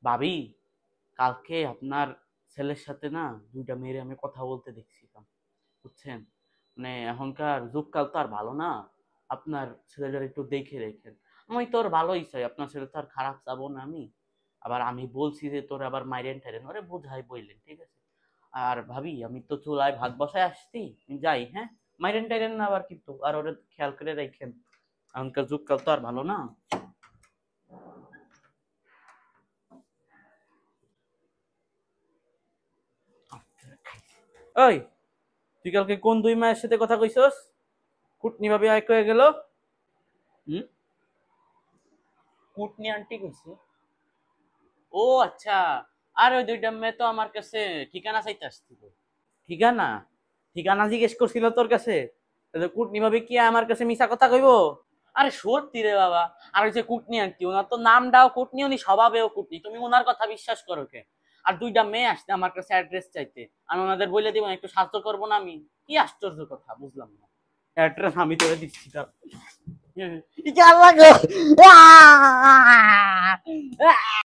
ভাবি, কালকে আপনার ছেলের সাথে না দুইটা মেয়েরে আমি কথা বলতে দেখছিলাম, বুঝছেন? মানে এখনকার যুগকাল তো আর ভালো না। আপনার ছেলেটার একটু দেখে রেখেন। আমি তোর ভালোই চাই, আপনার ছেলে তো আর খারাপ চাবো না আমি। আবার আমি বলছি যে তোর আবার মাইরেন টাইরেন ওরে বুঝাই বললেন, ঠিক আছে? আর ভাবি, আমি তো চুলায় ভাত বসায় আসছি, আমি যাই, হ্যাঁ? মাইরেন টাইরেন না আবার, কিন্তু আর ওরে খেয়াল করে রাখেন। এখনকার যুগকাল তো আর ভালো না। ওই, তুই কালকে কোন দুই মায়ের সাথে কথা কইছস? কুটনি ভাবে এক হয়ে গেল। হুম? কুটনি আন্টি কইছে? ও আচ্ছা। আর ওই দুইটা মেয়ে তো আমার কাছে ঠিকানা চাইতে আসছিল। ঠিকানা? ঠিকানা জিজ্ঞেস করছিল তোর কাছে? তাহলে কুটনি ভাবে কি আমার কাছে মিছা কথা কইবো? আরে সত্যি রে বাবা। আর ওই যে কুটনি আন্টি, ওনার তো নামটাও কুটনি, উনি স্বভাবেও কুটনি, তুমি ওনার কথা বিশ্বাস করো কে? আর দুইটা মেয়ে আসছে আমার কাছে অ্যাড্রেস চাইতে, আমি ওনাদের বলে দিব একটু সাহায্য করবো না আমি? কি আশ্চর্য কথা, বুঝলাম না। অ্যাড্রেস আমি তোরে দিচ্ছি, তার ই আল্লাহ গো।